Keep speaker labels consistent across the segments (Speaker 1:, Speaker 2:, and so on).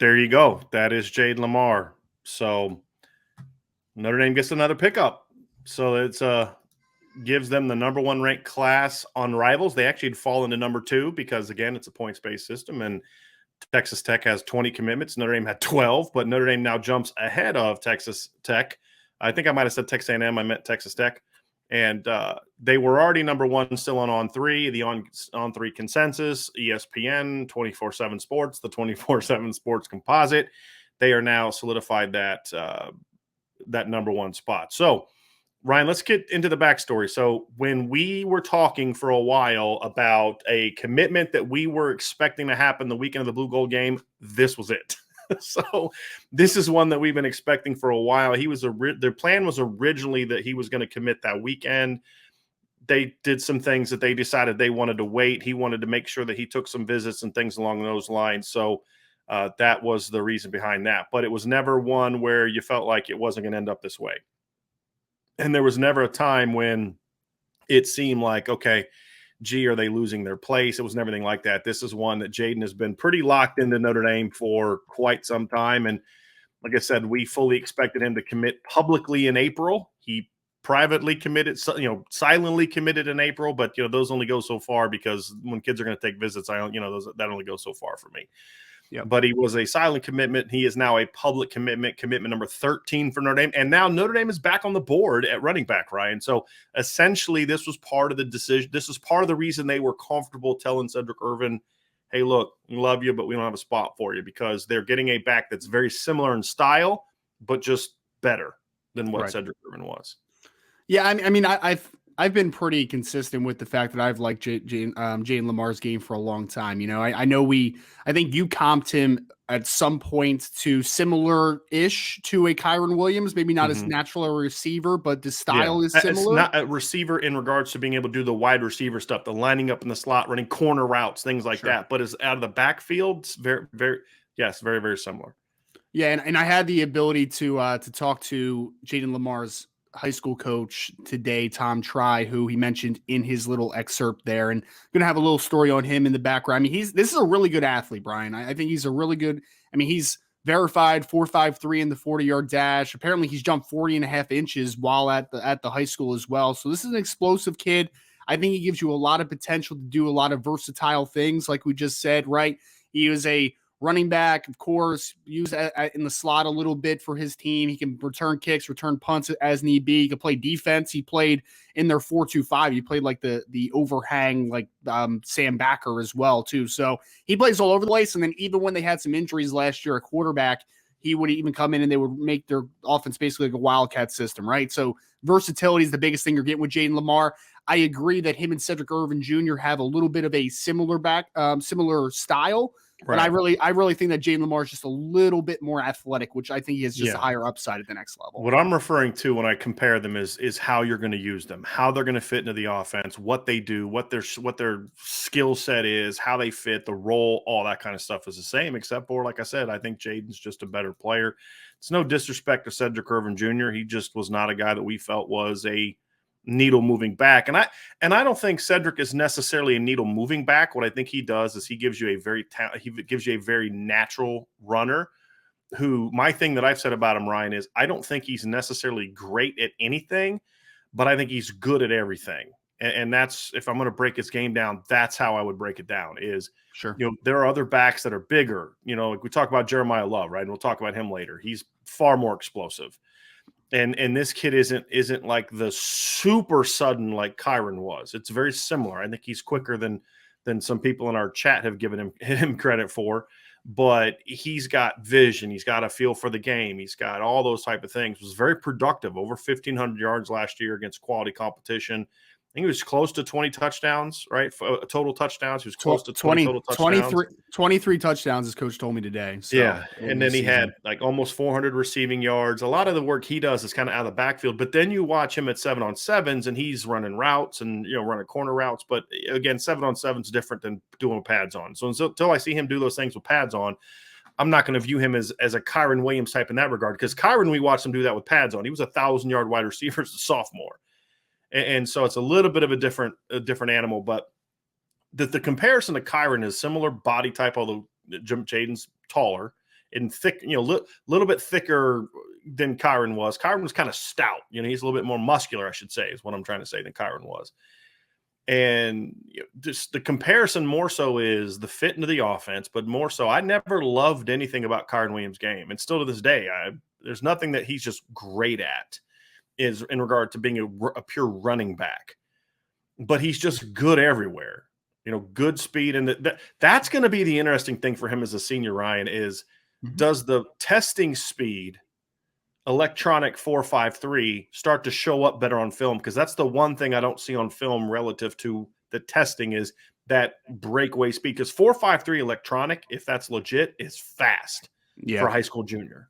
Speaker 1: There you go. That is Jayden Limar. So Notre Dame gets another pickup. So it's gives them the number 1 ranked class on Rivals. They actually had fallen to number 2 because, again, it's a points-based system, and Texas Tech has 20 commitments. Notre Dame had 12, but Notre Dame now jumps ahead of Texas Tech. I think I might have said Texas A&M. I meant Texas Tech. And they were already number 1 still on 3, the on 3 consensus, ESPN, 24/7 Sports, the 24/7 Sports composite. They are now solidified that number 1 spot. So, Ryan, let's get into the backstory. So when we were talking for a while about a commitment that we were expecting to happen the weekend of the Blue Gold game, this was it. So this is one that we've been expecting for a while. Their plan was originally that he was going to commit that weekend. They did some things that they decided they wanted to wait. He wanted to make sure that he took some visits and things along those lines. So that was the reason behind that. But it was never one where you felt like it wasn't going to end up this way. And there was never a time when it seemed like, okay, gee, are they losing their place? It was never anything like that. This is one that Jayden has been pretty locked into Notre Dame for quite some time. And like I said, we fully expected him to commit publicly in April. He privately committed, silently committed in April, but, those only go so far because when kids are going to take visits, that only goes so far for me.
Speaker 2: Yep.
Speaker 1: But he was a silent commitment. He is now a public commitment number 13 for Notre Dame. And now Notre Dame is back on the board at running back, Ryan. So essentially this was part of the decision. This is part of the reason they were comfortable telling Cedric Irvin, hey, look, we love you, but we don't have a spot for you, because they're getting a back that's very similar in style, but just better than what Cedric Irvin was.
Speaker 2: Yeah, I mean, I've been pretty consistent with the fact that I've liked Jayden Limar's game for a long time. I think you comped him at some point to similar-ish to a Kyron Williams, maybe not as natural a receiver, but the style is similar.
Speaker 1: It's not a receiver in regards to being able to do the wide receiver stuff, the lining up in the slot, running corner routes, things like that. But as out of the backfield, it's very, very, very, very similar.
Speaker 2: Yeah, and I had the ability to talk to Jayden Limar's high school coach today, Tom Try, who he mentioned in his little excerpt there, and going to have a little story on him in the background. I mean, this is a really good athlete, Brian. I think he's a really good, he's verified 4.53 in the 40-yard dash. Apparently he's jumped 40.5 inches while at the high school as well. So this is an explosive kid. I think he gives you a lot of potential to do a lot of versatile things, like we just said, right? He was a running back, of course, used in the slot a little bit for his team. He can return kicks, return punts as need be. He can play defense. He played in their 4-2-5. He played like the overhang, like Sam Backer as well, too. So he plays all over the place. And then even when they had some injuries last year at quarterback, he would even come in and they would make their offense basically like a Wildcat system, right? So versatility is the biggest thing you're getting with Jayden Limar. I agree that him and Cedric Irvin Jr. have a little bit of a similar style. Right. But I really think that Jayden Limar is just a little bit more athletic, which I think he has just a higher upside at the next level.
Speaker 1: What I'm referring to when I compare them is how you're going to use them, how they're going to fit into the offense, what they do, what their skill set is, how they fit, the role, all that kind of stuff is the same, except for, like I said, I think Jayden's just a better player. It's no disrespect to Cedric Irvin Jr. He just was not a guy that we felt was a needle moving back. And I don't think Cedric is necessarily a needle moving back. What I think he does is he gives you a very natural runner who, my thing that I've said about him, Ryan, is I don't think he's necessarily great at anything, but I think he's good at everything. And that's, if I'm going to break his game down, that's how I would break it down is, there are other backs that are bigger, like we talk about Jeremiah Love, right? And we'll talk about him later. He's far more explosive. And this kid isn't like the super sudden like Kyron was. It's very similar. I think he's quicker than some people in our chat have given him credit for. But he's got vision. He's got a feel for the game. He's got all those type of things. Was very productive. Over 1,500 yards last year against quality competition. I think he was close to 20 touchdowns, right? Total touchdowns. He was close to 20 total touchdowns.
Speaker 2: 23 touchdowns, as coach told me today. So,
Speaker 1: yeah, and then he had like almost 400 receiving yards. A lot of the work he does is kind of out of the backfield. But then you watch him at 7-on-7s, and he's running routes and running corner routes. But again, 7-on-7 is different than doing with pads on. So until I see him do those things with pads on, I'm not going to view him as a Kyron Williams type in that regard. Because Kyron, we watched him do that with pads on. He was a 1,000-yard wide receiver as a sophomore. And so it's a little bit of a different animal, but the comparison to Kyron is similar body type, although Jayden's taller and thick, little bit thicker than Kyron was. Kyron was kind of stout. He's a little bit more muscular, I should say, is what I'm trying to say, than Kyron was. And just the comparison more so is the fit into the offense, but more so, I never loved anything about Kyron Williams' game. And still to this day, there's nothing that he's just great at is in regard to being a pure running back. But he's just good everywhere. Good speed. And that's going to be the interesting thing for him as a senior, Ryan, is does the testing speed electronic 4.53 start to show up better on film? Because that's the one thing I don't see on film relative to the testing is that breakaway speed. Because 4.53 electronic, if that's legit, is fast for a high school junior.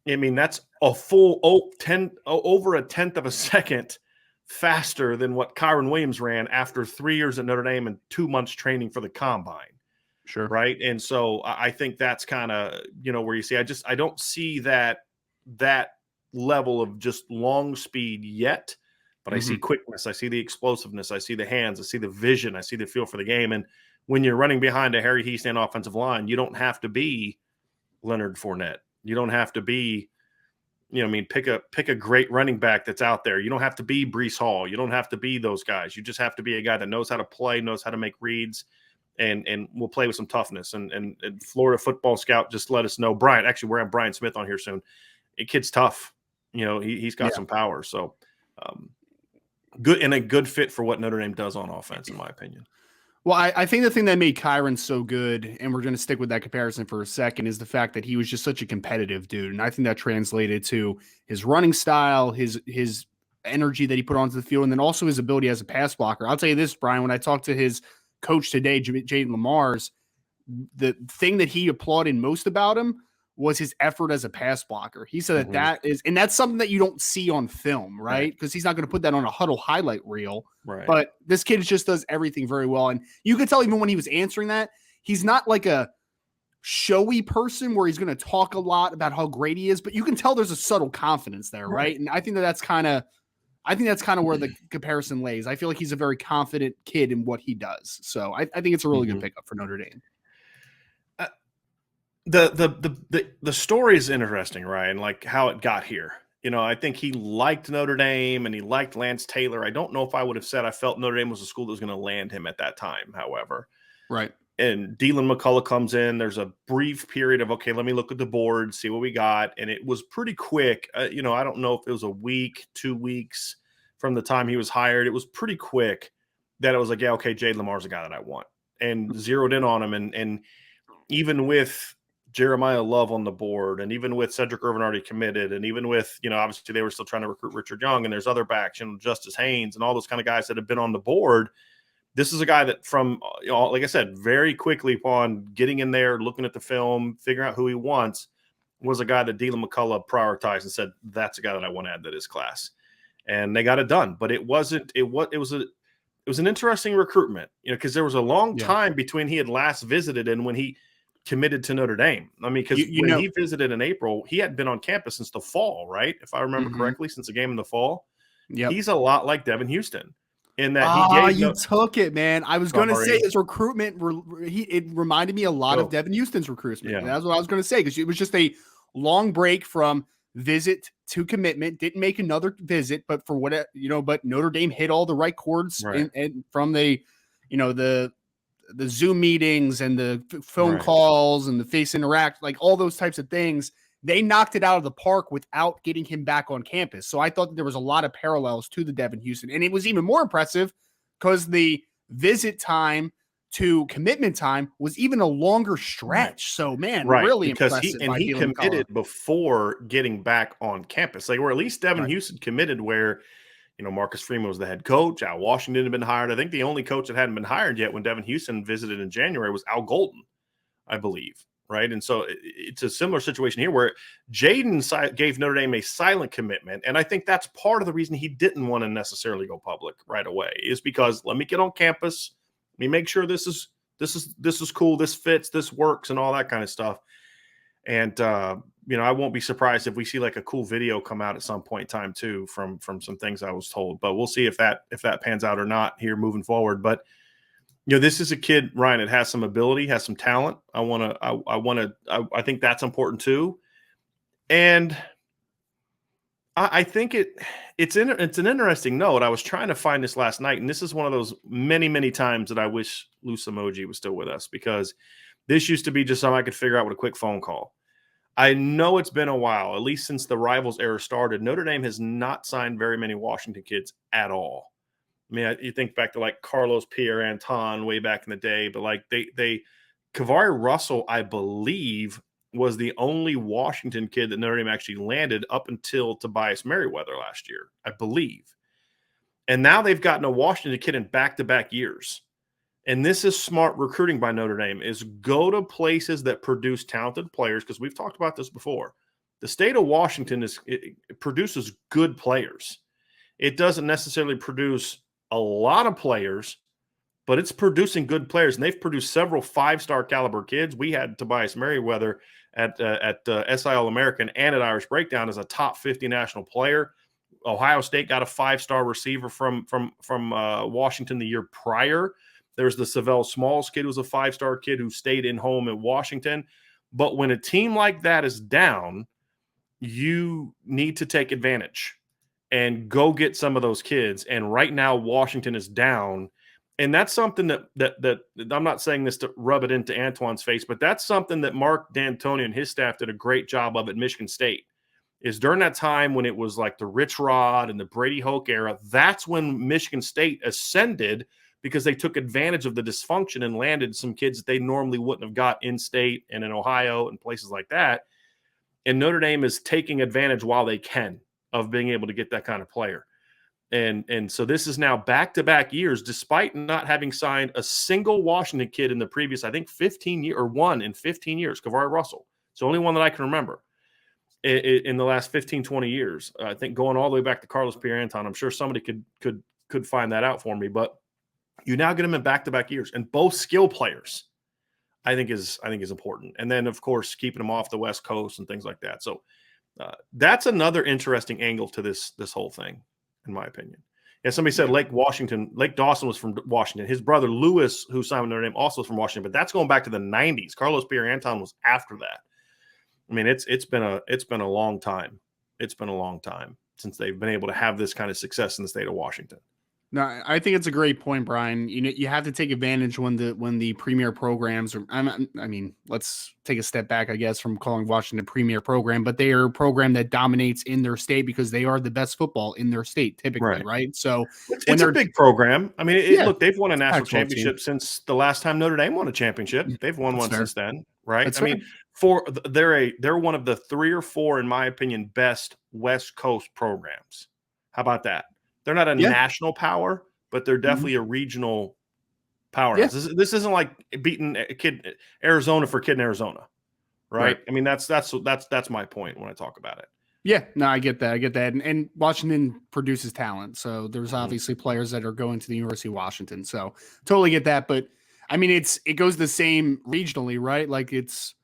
Speaker 1: I mean, that's a full over a tenth of a second faster than what Kyron Williams ran after 3 years at Notre Dame and 2 months training for the combine.
Speaker 2: Sure.
Speaker 1: Right. And so I think that's kind of, where you see, I don't see that level of just long speed yet, but I see quickness. I see the explosiveness. I see the hands. I see the vision. I see the feel for the game. And when you're running behind a Harry Heastand offensive line, you don't have to be Leonard Fournette. You don't have to be, pick a great running back that's out there. You don't have to be Breece Hall. You don't have to be those guys. You just have to be a guy that knows how to play, knows how to make reads, and will play with some toughness. And Florida Football Scout just let us know. Brian, actually, we're having Brian Smith on here soon. A kid's tough. He's got some power. So good and a good fit for what Notre Dame does on offense, in my opinion.
Speaker 2: Well, I think the thing that made Kyron so good, and we're going to stick with that comparison for a second, is the fact that he was just such a competitive dude. And I think that translated to his running style, his energy that he put onto the field, and then also his ability as a pass blocker. I'll tell you this, Brian, when I talked to his coach today, Jayden Limar, the thing that he applauded most about him was his effort as a pass blocker. He said that is, and that's something that you don't see on film, right? Because he's not going to put that on a huddle highlight reel.
Speaker 1: Right.
Speaker 2: But this kid just does everything very well. And you could tell even when he was answering that, he's not like a showy person where he's going to talk a lot about how great he is, but you can tell there's a subtle confidence there, right? And I think that's kind of where the comparison lays. I feel like he's a very confident kid in what he does. So I think it's a really good pickup for Notre Dame.
Speaker 1: The story is interesting, Ryan, like how it got here. I think he liked Notre Dame and he liked Lance Taylor. I don't know if I would have said I felt Notre Dame was a school that was going to land him at that time, however.
Speaker 2: Right.
Speaker 1: And Dylan McCullough comes in. There's a brief period of, okay, let me look at the board, see what we got. And it was pretty quick. I don't know if it was a week, 2 weeks from the time he was hired. It was pretty quick that it was like, yeah, okay, Jayden Limar's the guy that I want. And zeroed in on him. And even with Jeremiah Love on the board, and even with Cedric Irvin already committed, and even with, obviously they were still trying to recruit Richard Young, and there's other backs, Justice Haynes, and all those kind of guys that have been on the board. This is a guy that from, like I said, very quickly upon getting in there, looking at the film, figuring out who he wants, was a guy that Dylan McCullough prioritized and said, that's a guy that I want to add to this class. And they got it done. But it was an interesting recruitment, because there was a long time between he had last visited and when he committed to Notre Dame. I mean, because when he visited in April, he hadn't been on campus since the fall, right? If I remember correctly, since the game in the fall. Yeah, he's a lot like Devin Houston in that
Speaker 2: he took it, man. I was going to say his recruitment. It reminded me a lot of Devin Houston's recruitment. Yeah. That's what I was going to say, because it was just a long break from visit to commitment. Didn't make another visit, but for what but Notre Dame hit all the right chords, and from the Zoom meetings and the phone calls and the face interact, like all those types of things, they knocked it out of the park without getting him back on campus. So I thought that there was a lot of parallels to the Devin Houston. And it was even more impressive because the visit to commitment time was even a longer stretch. So, man, really impressive.
Speaker 1: He committed before getting back on campus. Like, or at least Devin Houston committed where – Marcus Freeman was the head coach. Al Washington had been hired. I think the only coach that hadn't been hired yet when Devin Houston visited in January was Al Golden, I believe. Right. And so it's a similar situation here where Jayden gave Notre Dame a silent commitment. And I think that's part of the reason he didn't want to necessarily go public right away, is because let me get on campus. Let me make sure this is cool. This fits, this works, and all that kind of stuff. And, I won't be surprised if we see like a cool video come out at some point in time too, from some things I was told, but we'll see if that pans out or not here moving forward. But This is a kid, Ryan, that has some ability, has some talent. I think that's important too. And I think it's an interesting note. I was trying to find this last night, and this is one of those many, many times that I wish Loose Emoji was still with us, because this used to be just something I could figure out with a quick phone call. I know it's been a while, at least since the Rivals era started. Notre Dame has not signed very many Washington kids at all. I mean, you think back to like Carlos Pierre-Anton way back in the day, but like Kavari Russell, I believe, was the only Washington kid that Notre Dame actually landed up until Tobias Merriweather last year, I believe. And now they've gotten a Washington kid in back-to-back years. And this is smart recruiting by Notre Dame, is go to places that produce talented players, because we've talked about this before. The state of Washington it produces good players. It doesn't necessarily produce a lot of players, but it's producing good players, and they've produced several five-star caliber kids. We had Tobias Merriweather at SI All-American and at Irish Breakdown as a top 50 national player. Ohio State got a five-star receiver from Washington the year prior. There's the Savell Smalls kid, who's a five-star kid who stayed in home at Washington. But when a team like that is down, you need to take advantage and go get some of those kids. And right now, Washington is down. And that's something that I'm not saying this to rub it into Antoine's face, but that's something that Mark D'Antoni and his staff did a great job of at Michigan State. Is during that time when it was like the Rich Rod and the Brady Hoke era, that's when Michigan State ascended, because they took advantage of the dysfunction and landed some kids that they normally wouldn't have got in state and in Ohio and places like that. And Notre Dame is taking advantage while they can of being able to get that kind of player. And so this is now back-to-back years, despite not having signed a single Washington kid in the previous, I think, 15 years, or one in 15 years, Kavari Russell. It's the only one that I can remember in the last 15, 20 years. I think going all the way back to Carlos Pierre-Anton. I'm sure somebody could find that out for me, but you now get them in back-to-back years, and both skill players, I think is important. And then, of course, keeping them off the West Coast and things like that. So that's another interesting angle to this whole thing, in my opinion. Yeah, somebody said Lake Dawson was from Washington. His brother Lewis, who signed with Notre Dame, also is from Washington, but that's going back to the 90s. Carlos Pierre-Anton was after that. I mean, it's been a long time. It's been a long time since they've been able to have this kind of success in the state of Washington.
Speaker 2: No, I think it's a great point, Brian. You have to take advantage when the premier programs are, I mean, let's take a step back, I guess, from calling Washington a premier program, but they are a program that dominates in their state because they are the best football in their state, typically, right? So
Speaker 1: it's a big program. I mean, look, they've won a national championship
Speaker 2: team
Speaker 1: since the last time Notre Dame won a championship. They've won one since then, right?
Speaker 2: That's
Speaker 1: I mean, they're one of the 3 or 4, in my opinion, best West Coast programs. How about that? They're not a national power, but they're definitely a regional powerhouse. Yeah. This isn't like beating Arizona for Kid in Arizona, right? I mean, that's my point when I talk about it.
Speaker 2: Yeah, no, I get that. And Washington produces talent, so there's obviously players that are going to the University of Washington. So totally get that. But I mean, it goes the same regionally, right? Like it's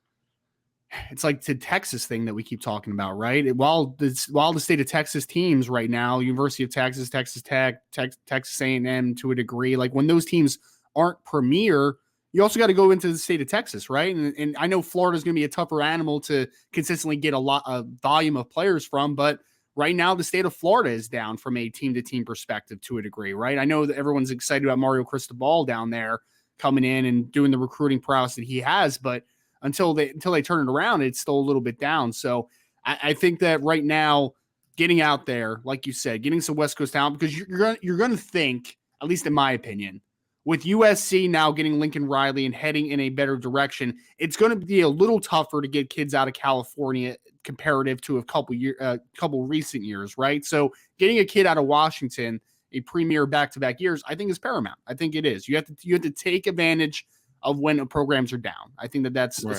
Speaker 2: like the Texas thing that we keep talking about, right? While the state of Texas teams right now, University of Texas, Texas Tech, Texas A&M to a degree, like when those teams aren't premier, you also got to go into the state of Texas, right? And I know Florida is going to be a tougher animal to consistently get a lot of volume of players from, but right now the state of Florida is down from a team-to-team perspective to a degree, right? I know that everyone's excited about Mario Cristobal down there coming in and doing the recruiting prowess that he has, but until they turn it around, it's still a little bit down. So I think that right now, getting out there, like you said, getting some West Coast talent, because you're going to think, at least in my opinion, with USC now getting Lincoln Riley and heading in a better direction, it's going to be a little tougher to get kids out of California comparative to a couple recent years, right? So getting a kid out of Washington, a premier back-to-back years, I think is paramount. I think it is. You have to take advantage of when programs are down. I think that's right.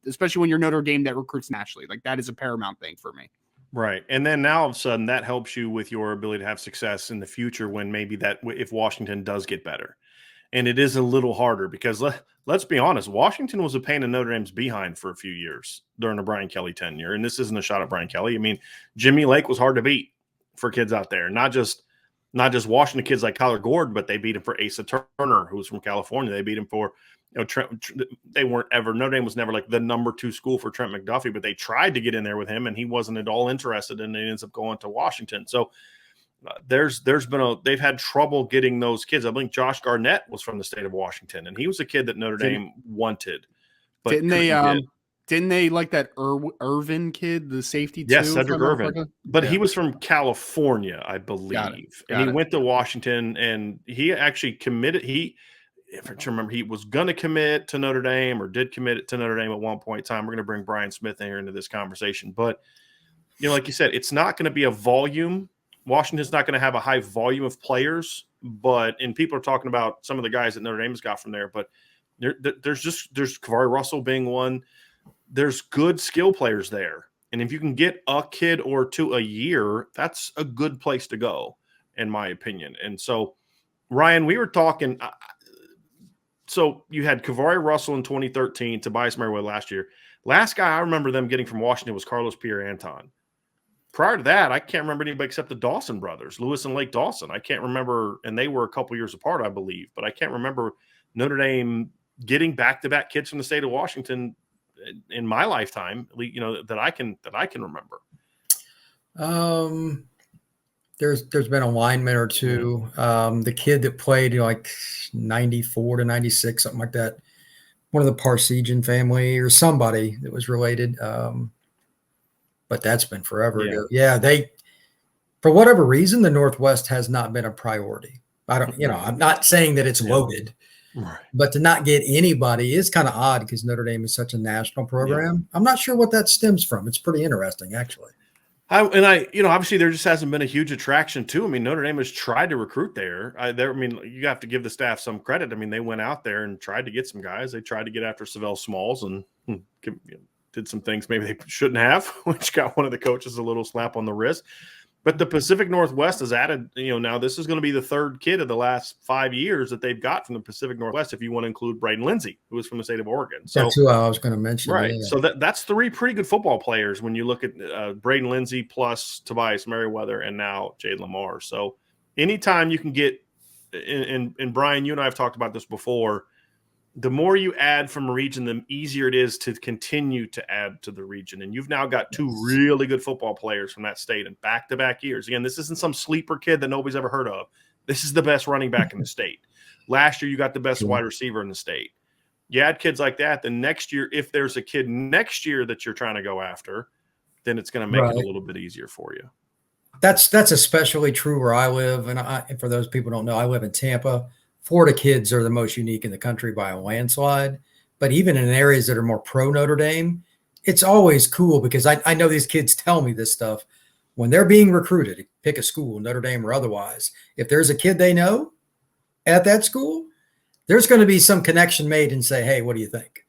Speaker 2: especially when you're Notre Dame that recruits nationally. Like that is a paramount thing for me.
Speaker 1: Right. And then now all of a sudden that helps you with your ability to have success in the future when maybe if Washington does get better. And it is a little harder because let's be honest, Washington was a pain in Notre Dame's behind for a few years during the Brian Kelly tenure. And this isn't a shot at Brian Kelly. I mean, Jimmy Lake was hard to beat for kids out there, not just not just Washington kids like Kyler Gordon, but they beat him for Asa Turner, who was from California. They beat him for, they weren't ever, Notre Dame was never like the number 2 school for Trent McDuffie, but they tried to get in there with him and he wasn't at all interested, and he ends up going to Washington. So they've had trouble getting those kids. I think Josh Garnett was from the state of Washington, and he was a kid that Notre Dame wanted. But
Speaker 2: didn't they like that Irvin kid, the safety too?
Speaker 1: Yes, Cedric Irvin. But he was from California, I believe. And he went to Washington, and he actually committed. If I remember, he was going to commit to Notre Dame, or did commit to Notre Dame at one point in time. We're going to bring Brian Smith in here into this conversation. But, like you said, it's not going to be a volume. Washington's not going to have a high volume of players, and people are talking about some of the guys that Notre Dame has got from there, but there's Kavari Russell being one. There's good skill players there. And if you can get a kid or 2 a year, that's a good place to go, in my opinion. And so, Ryan, we were talking. So you had Kavari Russell in 2013, Tobias Merriweather last year. Last guy I remember them getting from Washington was Carlos Pierre-Anton. Prior to that, I can't remember anybody except the Dawson brothers, Lewis and Lake Dawson. I can't remember, and they were a couple years apart, I believe, but I can't remember Notre Dame getting back-to-back kids from the state of Washington in my lifetime, that I can remember.
Speaker 3: There's been a lineman or two. The kid that played like 94 to 96, something like that. One of the Parsegian family or somebody that was related. But that's been forever ago. Yeah, for whatever reason, the Northwest has not been a priority. I'm not saying that it's loaded. Right. But to not get anybody is kind of odd because Notre Dame is such a national program. I'm not sure what that stems from. It's pretty interesting, actually.
Speaker 1: Obviously there just hasn't been a huge attraction too. I mean, Notre Dame has tried to recruit there. You have to give the staff some credit. I mean, they went out there and tried to get some guys. They tried to get after Savell Smalls and did some things maybe they shouldn't have, which got one of the coaches a little slap on the wrist. But the Pacific Northwest has added, now this is going to be the 3rd kid of the last 5 years that they've got from the Pacific Northwest, if you want to include Braden Lindsey, who was from the state of Oregon. So,
Speaker 3: that's who I was going to mention.
Speaker 1: Right.
Speaker 3: Yeah.
Speaker 1: So that's 3 pretty good football players when you look at Braden Lindsey plus Tobias Merriweather and now Jayden Limar. So anytime you can get – and Brian, you and I have talked about this before – the more you add from a region, the easier it is to continue to add to the region. And you've now got 2 really good football players from that state in back-to-back years. Again, this isn't some sleeper kid that nobody's ever heard of. This is the best running back in the state. Last year, you got the best wide receiver in the state. You add kids like that, then next year, if there's a kid next year that you're trying to go after, then it's going to make it a little bit easier for you.
Speaker 3: That's especially true where I live. And for those people who don't know, I live in Tampa. Florida kids are the most unique in the country by a landslide. But even in areas that are more pro Notre Dame, it's always cool because I know these kids tell me this stuff. When they're being recruited, pick a school, Notre Dame or otherwise, if there's a kid they know at that school, there's going to be some connection made and say, hey, what do you think?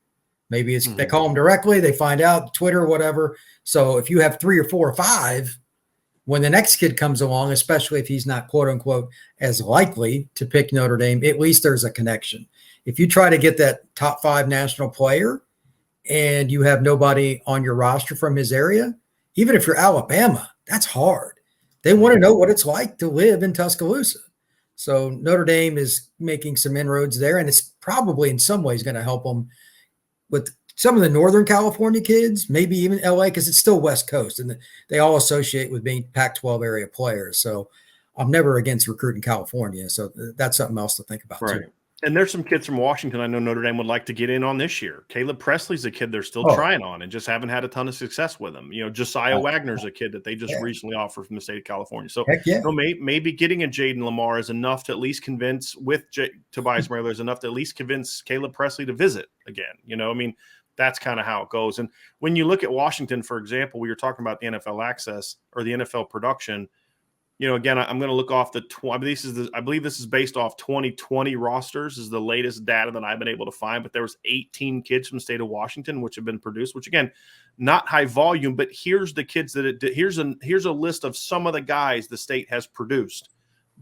Speaker 3: Maybe it's they call them directly, they find out, Twitter, whatever. So if you have 3 or 4 or 5, when the next kid comes along, especially if he's not, quote unquote, as likely to pick Notre Dame, at least there's a connection. If you try to get that top 5 national player and you have nobody on your roster from his area, even if you're Alabama, that's hard. They want to know what it's like to live in Tuscaloosa. So Notre Dame is making some inroads there, and it's probably in some ways going to help them with some of the Northern California kids, maybe even LA, because it's still West Coast, and they all associate with being Pac-12 area players. So I'm never against recruiting California. So that's something else to think about,
Speaker 1: right.
Speaker 3: too.
Speaker 1: And there's some kids from Washington I know Notre Dame would like to get in on this year. Caleb Presley's a kid they're still trying on and just haven't had a ton of success with him. Josiah Wagner's a kid that they just recently offered from the state of California. So maybe getting a Jayden Limar is enough to at least convince Tobias Merriweather is enough to at least convince Caleb Presley to visit again. That's kind of how it goes. And when you look at Washington, for example, we were talking about the NFL access or the NFL production. Again, I'm going to look off I believe this is based off 2020 rosters is the latest data that I've been able to find, but there was 18 kids from the state of Washington, which have been produced, which again, not high volume, but here's the kids here's a list of some of the guys the state has produced.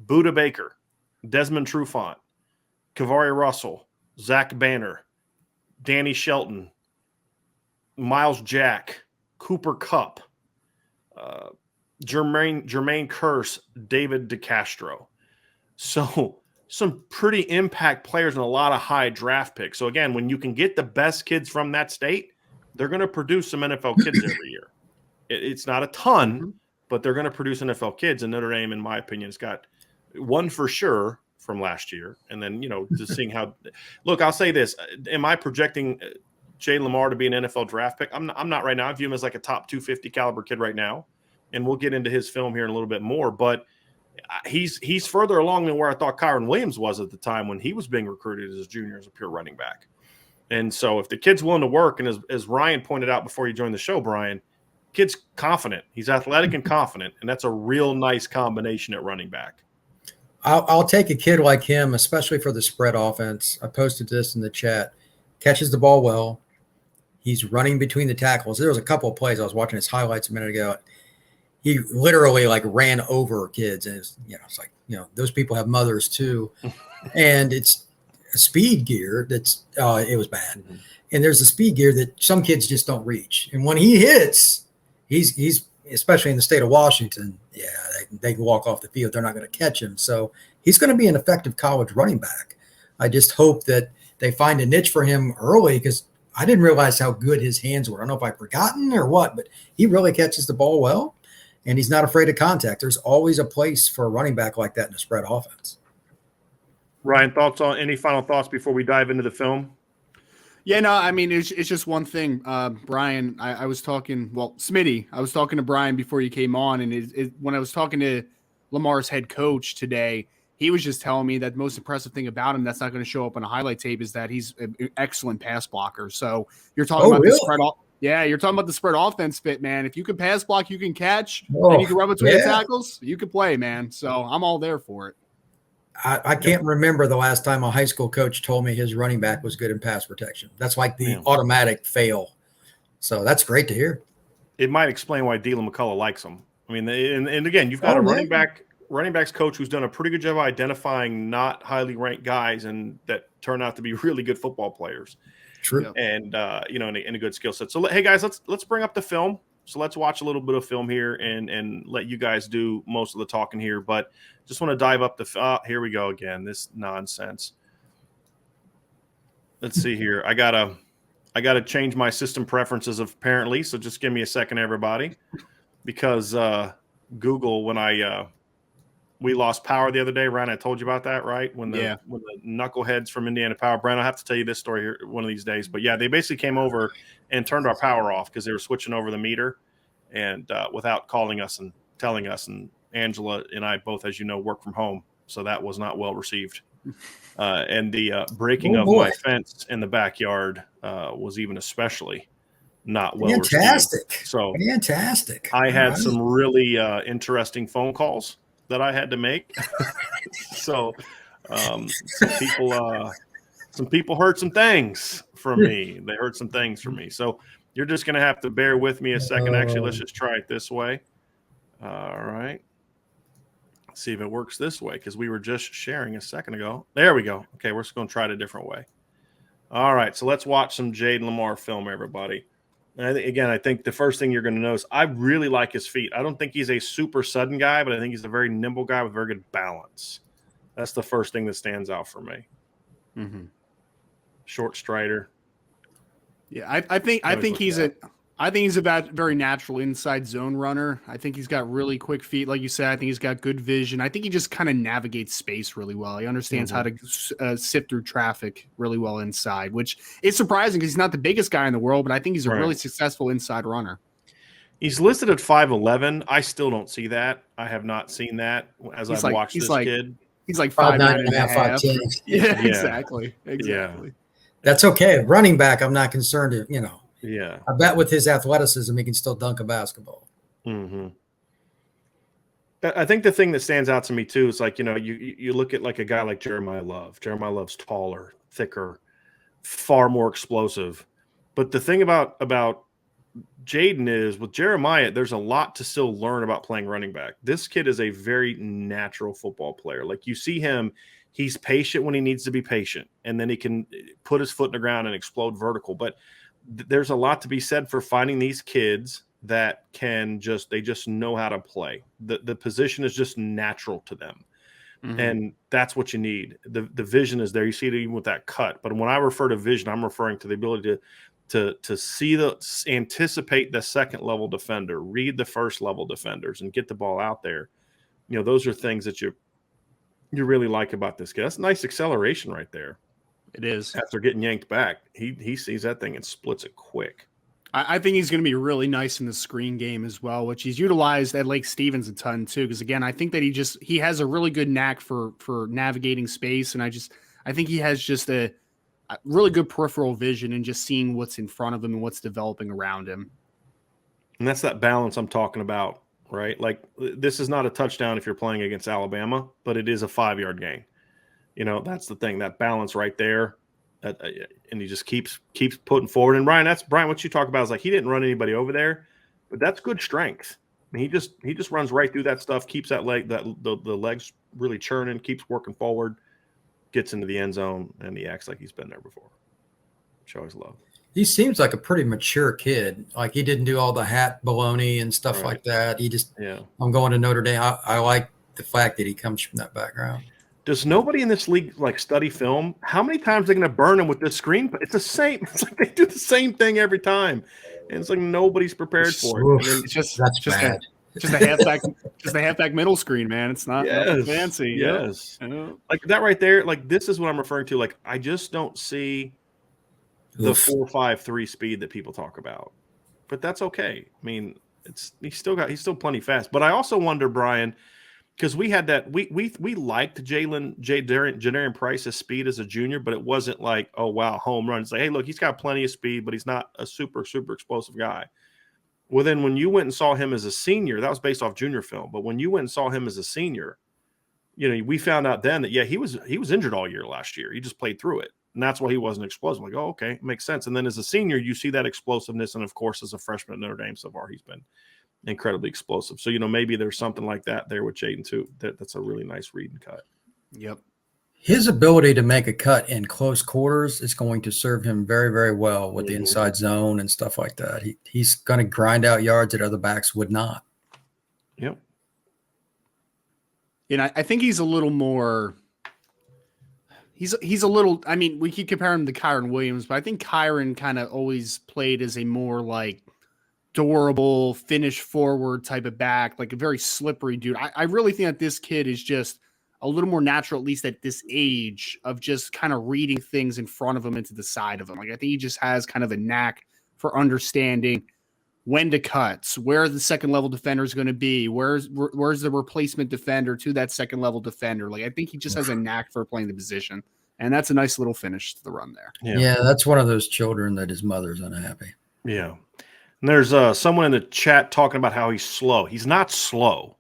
Speaker 1: Buda Baker, Desmond Trufant, Kavari Russell, Zach Banner, Danny Shelton, Miles Jack, Cooper Kupp, Jermaine Kearse, David DeCastro. So some pretty impact players and a lot of high draft picks. So again, when you can get the best kids from that state, they're going to produce some NFL kids every year. It's not a ton, but they're going to produce NFL kids. And Notre Dame, in my opinion, has got one for sure from last year. And then, just seeing how – look, I'll say this. Am I projecting Jayden Limar to be an NFL draft pick? I'm not right now. I view him as like a top 250 caliber kid right now. And we'll get into his film here in a little bit more. But he's further along than where I thought Kyron Williams was at the time when he was being recruited as a junior as a pure running back. And so if the kid's willing to work, and as Ryan pointed out before you joined the show, Brian, kid's confident. He's athletic and confident, and that's a real nice combination at running back.
Speaker 3: I'll take a kid like him, especially for the spread offense. I posted this in the chat. Catches the ball well. He's running between the tackles. There was a couple of plays. I was watching his highlights a minute ago. He literally ran over kids. And it's like, those people have mothers too. And it's a speed gear that's, it was bad. Mm-hmm. And there's a speed gear that some kids just don't reach. And when he hits, he's especially in the state of Washington, they can walk off the field. They're not going to catch him. So he's going to be an effective college running back. I just hope that they find a niche for him early, because I didn't realize how good his hands were. I don't know if I've forgotten or what, but he really catches the ball well, and he's not afraid of contact. There's always a place for a running back like that in a spread offense.
Speaker 1: Ryan, any final thoughts before we dive into the film?
Speaker 2: Yeah, no, I mean, it's just one thing. Brian, I was talking, Smitty, I was talking to Brian before you came on, and when I was talking to Lamar's head coach today, he was just telling me that the most impressive thing about him that's not going to show up on a highlight tape is that he's an excellent pass blocker. So you're talking about the spread you're talking about the spread offense fit, man. If you can pass block, you can catch, and you can run between the tackles, you can play, man. So I'm all there for it.
Speaker 3: I can't remember the last time a high school coach told me his running back was good in pass protection. That's like the automatic fail. So that's great to hear.
Speaker 1: It might explain why Dylan McCullough likes him. I mean, and again, you've got a running backs coach who's done a pretty good job of identifying not highly ranked guys and that turn out to be really good football players.
Speaker 3: True.
Speaker 1: And in a good skill set. So hey guys, let's bring up the film. So let's watch a little bit of film here and let you guys do most of the talking here. But just want to dive up here we go again. This nonsense. Let's see here. I gotta change my system preferences apparently. So just give me a second, everybody, because Google, when we lost power the other day, Ryan, I told you about that, right? When the knuckleheads from Indiana Power, Brian, I'll have to tell you this story here one of these days. But yeah, they basically came over and turned our power off because they were switching over the meter, and without calling us and telling us. And Angela and I both, as you know, work from home, so that was not well received. And the breaking of my fence in the backyard was even especially not well received. So
Speaker 3: fantastic!
Speaker 1: I had some really interesting phone calls that I had to make. So some people heard some things from me. They heard some things from me. So you're just going to have to bear with me a second. Actually, let's just try it this way. All right. Let's see if it works this way, because we were just sharing a second ago. There we go. Okay, we're just going to try it a different way. All right, so let's watch some Jayden Limar film, everybody. And I think the first thing you're going to notice, I really like his feet. I don't think he's a super sudden guy, but I think he's a very nimble guy with very good balance. That's the first thing that stands out for me. Mm-hmm. Short strider.
Speaker 2: Yeah, I think he's a very natural inside zone runner. I think he's got really quick feet, like you said. I think he's got good vision. I think he just kind of navigates space really well. He understands how to sift through traffic really well inside, which is surprising because he's not the biggest guy in the world, but I think he's a really successful inside runner. He's
Speaker 1: listed at 5'11". I still don't see that. I have not seen that as I've watched this kid.
Speaker 2: He's like 5'9.5",
Speaker 3: 5'10".
Speaker 2: Yeah, exactly.
Speaker 1: Yeah.
Speaker 3: That's okay. Running back, I'm not concerned.
Speaker 1: Yeah.
Speaker 3: I bet with his athleticism, he can still dunk a basketball.
Speaker 1: Mm-hmm. I think the thing that stands out to me too is you look at like a guy like Jeremiah Love. Jeremiah Love's taller, thicker, far more explosive. But the thing about Jayden is with Jeremiah, there's a lot to still learn about playing running back. This kid is a very natural football player. Like you see him, he's patient when he needs to be patient, and then he can put his foot in the ground and explode vertical. But there's a lot to be said for finding these kids that they just know how to play. The position is just natural to them. And that's what you need. The vision is there. You see it even with that cut. But when I refer to vision, I'm referring to the ability to see anticipate the second level defender, read the first level defenders, and get the ball out there. You know, those are things that you really like about this guy. That's nice acceleration right there.
Speaker 2: It is.
Speaker 1: After getting yanked back, he sees that thing and splits it quick.
Speaker 2: I think he's going to be really nice in the screen game as well, which he's utilized at Lake Stevens a ton too. Because again, I think that he has a really good knack for navigating space, and I think he has just a really good peripheral vision and just seeing what's in front of him and what's developing around him.
Speaker 1: And that's that balance I'm talking about, right? Like, this is not a touchdown if you're playing against Alabama, but it is a 5-yard gain. You know, that's the thing, that balance right there. And he just keeps putting forward. And Brian, what you talk about is like, he didn't run anybody over there, but that's good strength. I mean, he just runs right through that stuff, keeps that leg, the legs really churning, keeps working forward, gets into the end zone, and he acts like he's been there before, which I always love.
Speaker 3: He seems like a pretty mature kid. Like, he didn't do all the hat baloney and stuff like that. He just, I'm going to Notre Dame. I like the fact that he comes from that background.
Speaker 1: Does nobody in this league like study film? How many times are they going to burn him with this screen? It's the same. It's like they do the same thing every time, and it's like nobody's prepared for it. I mean,
Speaker 2: it's
Speaker 3: that's bad.
Speaker 2: Just a halfback middle screen, man. It's not nothing fancy.
Speaker 1: Yes, like that right there. Like, this is what I'm referring to. Like, I just don't see the 4.53 speed that people talk about, but that's okay. I mean, he's still plenty fast. But I also wonder, Brian, because we had that we liked Jadarian Price's speed as a junior, but it wasn't like, oh wow, home run. It's like, hey, look, he's got plenty of speed, but he's not a super explosive guy. Well, then when you went and saw him as a senior, that was based off junior film. But when you went and saw him as a senior, you know, we found out then that he was injured all year last year. He just played through it, and that's why he wasn't explosive. Like, oh, okay, makes sense. And then as a senior, you see that explosiveness, and of course, as a freshman at Notre Dame so far, he's been incredibly explosive. So, you know, maybe there's something like that there with Jayden too. That's a really nice read and cut.
Speaker 2: Yep.
Speaker 3: His ability to make a cut in close quarters is going to serve him very, very well with the inside zone and stuff like that. He's going to grind out yards that other backs would not.
Speaker 1: Yep.
Speaker 2: And I think he's a little more. He's a little. I mean, we keep comparing him to Kyron Williams, but I think Kyron kind of always played as a more like durable, finish forward type of back, like a very slippery dude. I really think that this kid is just a little more natural, at least at this age, of just kind of reading things in front of him and to the side of him. Like, I think he just has kind of a knack for understanding when to cut, where the second level defender is going to be, where's the replacement defender to that second level defender. Like, I think he just has a knack for playing the position, and that's a nice little finish to the run there.
Speaker 3: Yeah, that's one of those children that his mother's unhappy.
Speaker 1: Yeah. And there's someone in the chat talking about how he's slow. He's not slow.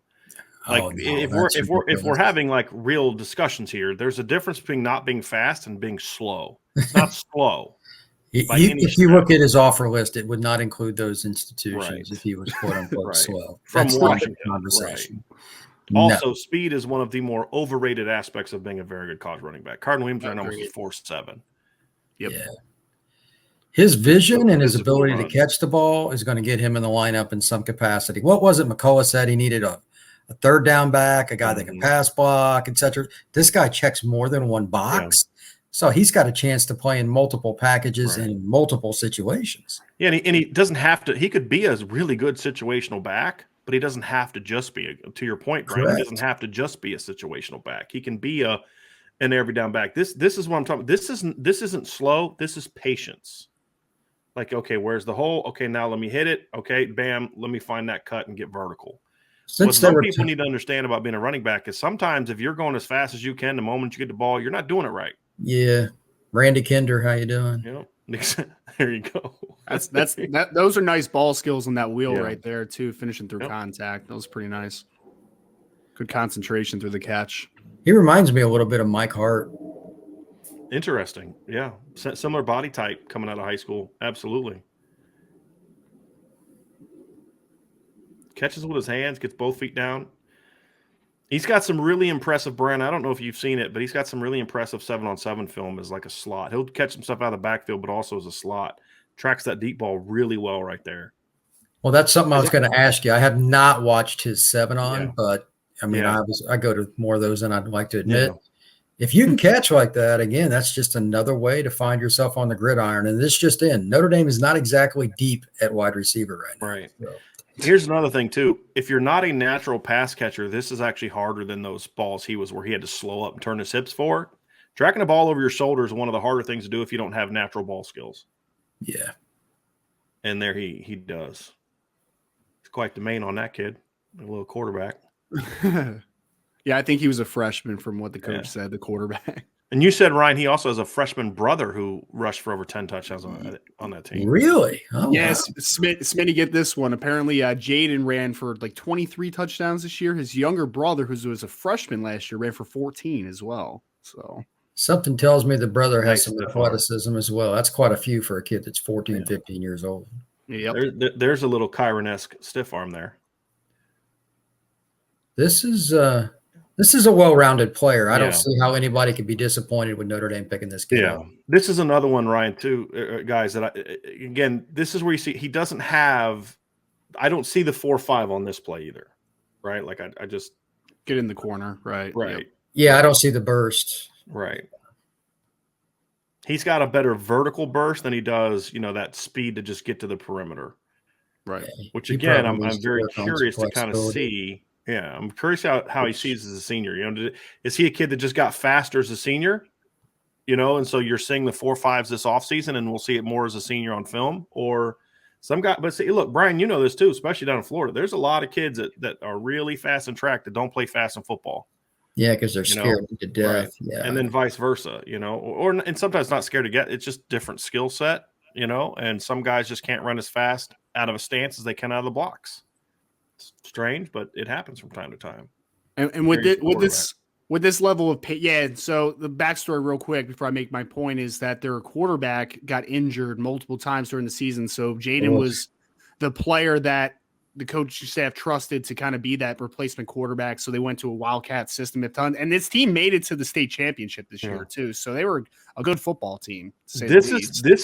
Speaker 1: Like, if we're having like real discussions here, there's a difference between not being fast and being slow. It's not slow.
Speaker 3: If you look at his offer list, it would not include those institutions if he was quote unquote slow.
Speaker 1: From
Speaker 3: That's
Speaker 1: Washington.
Speaker 3: Not a conversation.
Speaker 1: Right. Also, speed is one of the more overrated aspects of being a very good college running back. Kyron Williams right now was 4.7.
Speaker 2: Yep.
Speaker 3: Yeah. His vision and his ability to catch the ball is going to get him in the lineup in some capacity. What was it McCullough said? He needed a third down back, a guy that can pass block, etc. This guy checks more than one box. Yeah. So he's got a chance to play in multiple packages in multiple situations.
Speaker 1: Yeah, and he doesn't have to – he could be a really good situational back, but he doesn't have to just be – to your point, Brian, he doesn't have to just be a situational back. He can be an every down back. This is what I'm talking about. This isn't slow. This is patience. Like, okay, where's the hole? Okay, now let me hit it. Okay, bam, let me find that cut and get vertical. What some people need to understand about being a running back is sometimes if you're going as fast as you can, the moment you get the ball, you're not doing it right.
Speaker 3: Yeah. Randy Kinder, how you doing?
Speaker 1: Yep. There you go.
Speaker 2: Those are nice ball skills on that wheel right there, too, finishing through contact. That was pretty nice. Good concentration through the catch.
Speaker 3: He reminds me a little bit of Mike Hart.
Speaker 1: Interesting. Yeah. Similar body type coming out of high school. Absolutely. Catches with his hands, gets both feet down. He's got some really impressive, Brian. I don't know if you've seen it, but he's got some really impressive 7-on-7 film as like a slot. He'll catch some stuff out of the backfield, but also as a slot. Tracks that deep ball really well right there.
Speaker 3: Well, that's something I was going to ask you. I have not watched his 7-on, but I mean,
Speaker 1: Yeah.
Speaker 3: I go to more of those than I'd like to admit.
Speaker 1: Yeah.
Speaker 3: If you can catch like that, again, that's just another way to find yourself on the gridiron. And this just in, Notre Dame is not exactly deep at wide receiver right now.
Speaker 1: Right.
Speaker 3: So.
Speaker 1: Here's another thing too. If you're not a natural pass catcher, this is actually harder than those balls he was where he had to slow up and turn his hips forward. Tracking a ball over your shoulder is one of the harder things to do if you don't have natural ball skills.
Speaker 3: Yeah.
Speaker 1: And there he does. It's quite the main on that kid. A little quarterback.
Speaker 2: Yeah, I think he was a freshman from what the coach said, the quarterback.
Speaker 1: And you said, Ryan, he also has a freshman brother who rushed for over 10 touchdowns on that team.
Speaker 3: Really? Oh,
Speaker 2: yes,
Speaker 3: wow.
Speaker 2: Smitty, get this one. Apparently, Jayden ran for like 23 touchdowns this year. His younger brother, who was a freshman last year, ran for 14 as well. So
Speaker 3: Something tells me the brother has some
Speaker 1: stiff arm.
Speaker 3: athleticism as well. That's quite a few for a kid that's 14, 15 years old.
Speaker 2: Yep.
Speaker 1: There's a little Kyron-esque stiff arm there.
Speaker 3: This is a well-rounded player. I don't see how anybody could be disappointed with Notre Dame picking this kid up.
Speaker 1: This is another one, Ryan, too, guys, that again, this is where you see he doesn't have – I don't see the 4.5 on this play either, right? Like I just –
Speaker 2: get in the corner, right?
Speaker 1: Right.
Speaker 2: Yep.
Speaker 3: Yeah, I don't see the burst.
Speaker 1: Right. He's got a better vertical burst than he does, that speed to just get to the perimeter.
Speaker 2: Right.
Speaker 1: Which, again, I'm very curious to kind of see – yeah, I'm curious how he sees as a senior. Is he a kid that just got faster as a senior? And so you're seeing the 4.5s this offseason, and we'll see it more as a senior on film, or some guy. But see, look, Brian, you know this too, especially down in Florida. There's a lot of kids that are really fast in track that don't play fast in football.
Speaker 3: Yeah, because they're scared to death.
Speaker 1: Right.
Speaker 3: Yeah,
Speaker 1: and then vice versa. And sometimes not scared to get. It's just different skill set. And some guys just can't run as fast out of a stance as they can out of the blocks. It's strange, but it happens from time to time.
Speaker 2: And with this level of pay, so the backstory real quick before I make my point is that their quarterback got injured multiple times during the season. So Jayden was the player that the coaching staff trusted to kind of be that replacement quarterback. So they went to a Wildcat system and this team made it to the state championship this year too. So they were a good football team.
Speaker 1: This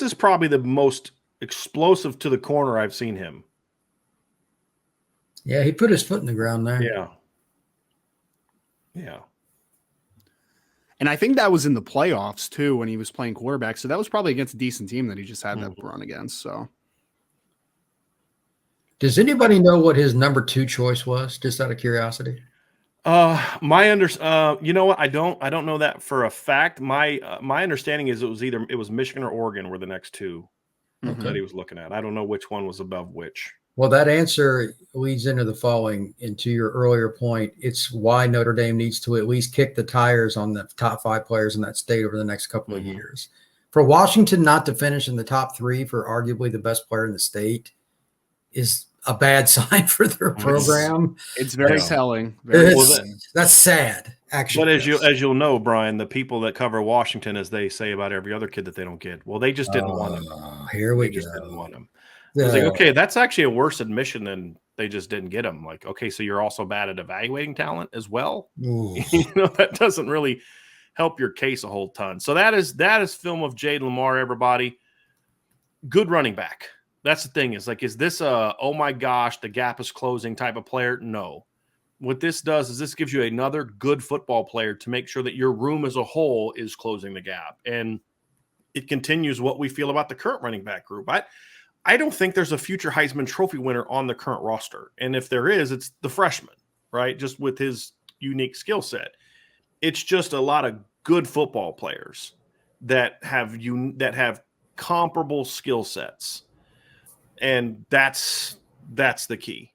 Speaker 1: is probably the most explosive to the corner I've seen him.
Speaker 3: Yeah, he put his foot in the ground there.
Speaker 1: Yeah.
Speaker 2: And I think that was in the playoffs too when he was playing quarterback. So that was probably against a decent team that he just had that run against. So
Speaker 3: does anybody know what his number 2 choice was? Just out of curiosity.
Speaker 1: You know what? I don't know that for a fact. My understanding is it was Michigan or Oregon were the next two that he was looking at. I don't know which one was above which.
Speaker 3: Well, that answer leads into the following, and to your earlier point, it's why Notre Dame needs to at least kick the tires on the top 5 players in that state over the next couple of years. For Washington not to finish in the top 3 for arguably the best player in the state is a bad sign for their program.
Speaker 2: It's very telling.
Speaker 3: That's sad, actually.
Speaker 1: But as you'll know, Brian, the people that cover Washington, as they say about every other kid that they don't get, well, they just didn't want him.
Speaker 3: Here we go.
Speaker 1: Just didn't want him. I was like, okay, that's actually a worse admission than they just didn't get him. Like, okay, so you're also bad at evaluating talent as well. That doesn't really help your case a whole ton. So that is film of Jayden Limar, everybody. Good running back. That's the thing. Is this a, oh my gosh, the gap is closing type of player? No. What this does is this gives you another good football player to make sure that your room as a whole is closing the gap. And it continues what we feel about the current running back group. I don't think there's a future Heisman Trophy winner on the current roster. And if there is, it's the freshman, right? Just with his unique skill set. It's just a lot of good football players that have comparable skill sets. And that's the key.